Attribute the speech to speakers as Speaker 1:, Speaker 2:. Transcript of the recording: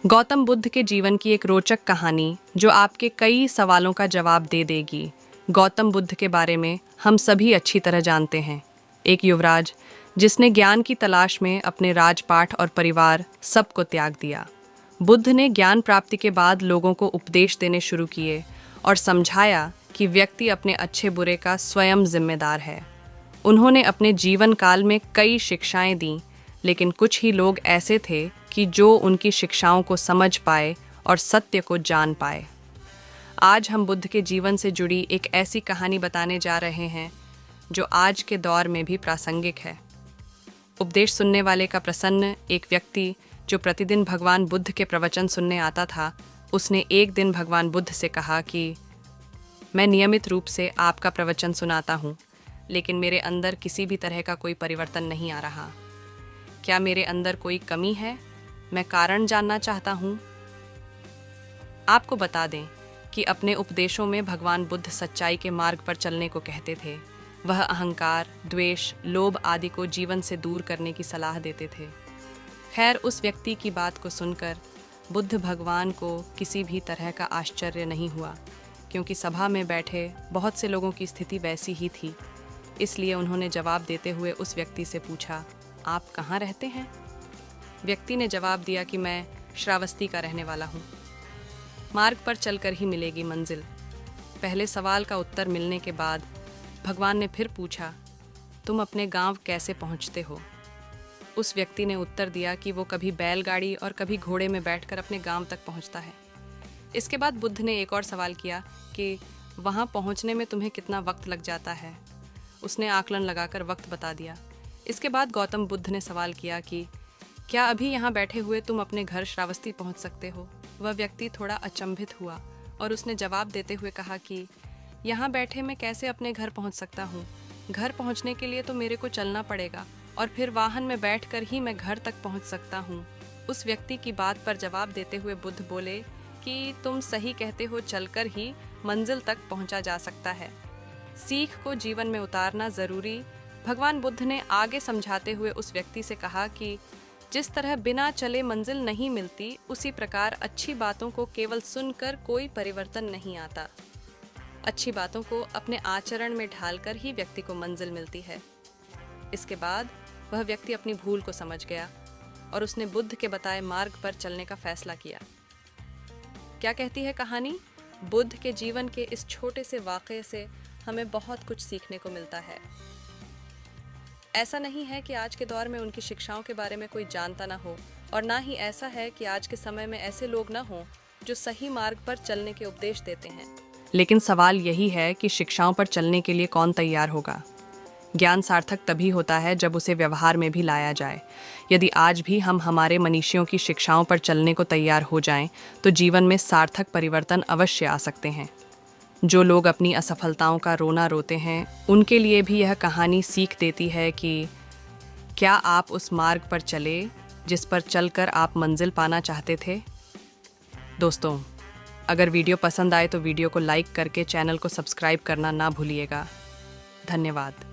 Speaker 1: गौतम बुद्ध के जीवन की एक रोचक कहानी जो आपके कई सवालों का जवाब दे देगी। गौतम बुद्ध के बारे में हम सभी अच्छी तरह जानते हैं। एक युवराज जिसने ज्ञान की तलाश में अपने राजपाट और परिवार सबको त्याग दिया। बुद्ध ने ज्ञान प्राप्ति के बाद लोगों को उपदेश देने शुरू किए और समझाया कि व्यक्ति अपने अच्छे बुरे का स्वयं जिम्मेदार है। उन्होंने अपने जीवन काल में कई शिक्षाएं दी, लेकिन कुछ ही लोग ऐसे थे कि जो उनकी शिक्षाओं को समझ पाए और सत्य को जान पाए। आज हम बुद्ध के जीवन से जुड़ी एक ऐसी कहानी बताने जा रहे हैं जो आज के दौर में भी प्रासंगिक है। उपदेश सुनने वाले का प्रसन्न एक व्यक्ति जो प्रतिदिन भगवान बुद्ध के प्रवचन सुनने आता था, उसने एक दिन भगवान बुद्ध से कहा कि मैं नियमित रूप से आपका प्रवचन सुनाता हूँ, लेकिन मेरे अंदर किसी भी तरह का कोई परिवर्तन नहीं आ रहा। क्या मेरे अंदर कोई कमी है? मैं कारण जानना चाहता हूँ। आपको बता दें कि अपने उपदेशों में भगवान बुद्ध सच्चाई के मार्ग पर चलने को कहते थे। वह अहंकार, द्वेष, लोभ आदि को जीवन से दूर करने की सलाह देते थे। खैर, उस व्यक्ति की बात को सुनकर बुद्ध भगवान को किसी भी तरह का आश्चर्य नहीं हुआ, क्योंकि सभा में बैठे बहुत से लोगों की स्थिति वैसी ही थी। इसलिए उन्होंने जवाब देते हुए उस व्यक्ति से पूछा, आप कहाँ रहते हैं? व्यक्ति ने जवाब दिया कि मैं श्रावस्ती का रहने वाला हूँ। मार्ग पर चलकर ही मिलेगी मंजिल। पहले सवाल का उत्तर मिलने के बाद भगवान ने फिर पूछा, तुम अपने गांव कैसे पहुँचते हो? उस व्यक्ति ने उत्तर दिया कि वो कभी बैलगाड़ी और कभी घोड़े में बैठकर अपने गांव तक पहुँचता है। इसके बाद बुद्ध ने एक और सवाल किया कि वहाँ पहुँचने में तुम्हें कितना वक्त लग जाता है? उसने आकलन लगाकर वक्त बता दिया। इसके बाद गौतम बुद्ध ने सवाल किया कि क्या अभी यहाँ बैठे हुए तुम अपने घर श्रावस्ती पहुँच सकते हो? वह व्यक्ति थोड़ा अचंभित हुआ और उसने जवाब देते हुए कहा कि यहाँ बैठे मैं कैसे अपने घर पहुँच सकता हूँ? घर पहुँचने के लिए तो मेरे को चलना पड़ेगा और फिर वाहन में बैठकर ही मैं घर तक पहुँच सकता हूँ। उस व्यक्ति की बात पर जवाब देते हुए बुद्ध बोले कि तुम सही कहते हो, चलकर ही मंजिल तक पहुँचा जा सकता है। सीख को जीवन में उतारना ज़रूरी। भगवान बुद्ध ने आगे समझाते हुए उस व्यक्ति से कहा कि जिस तरह बिना चले मंजिल नहीं मिलती, उसी प्रकार अच्छी बातों को केवल सुनकर कोई परिवर्तन नहीं आता। अच्छी बातों को अपने आचरण में ढालकर ही व्यक्ति को मंजिल मिलती है। इसके बाद वह व्यक्ति अपनी भूल को समझ गया और उसने बुद्ध के बताए मार्ग पर चलने का फैसला किया। क्या कहती है कहानी? बुद्ध के जीवन के इस छोटे से वाक़ये से हमें बहुत कुछ सीखने को मिलता है। ऐसा नहीं है कि आज के दौर में उनकी शिक्षाओं के बारे में कोई जानता ना हो, और ना ही ऐसा है कि आज के समय में ऐसे लोग ना हों जो सही मार्ग पर चलने के उपदेश देते हैं। लेकिन सवाल यही है कि शिक्षाओं पर चलने के लिए कौन तैयार होगा? ज्ञान सार्थक तभी होता है जब उसे व्यवहार में भी लाया जाए। यदि आज भी हम हमारे मनीषियों की शिक्षाओं पर चलने को तैयार हो जाएं, तो जीवन में सार्थक परिवर्तन अवश्य आ सकते हैं। जो लोग अपनी असफलताओं का रोना रोते हैं, उनके लिए भी यह कहानी सीख देती है कि क्या आप उस मार्ग पर चले जिस पर चलकर आप मंजिल पाना चाहते थे? दोस्तों, अगर वीडियो पसंद आए तो वीडियो को लाइक करके चैनल को सब्सक्राइब करना ना भूलिएगा। धन्यवाद।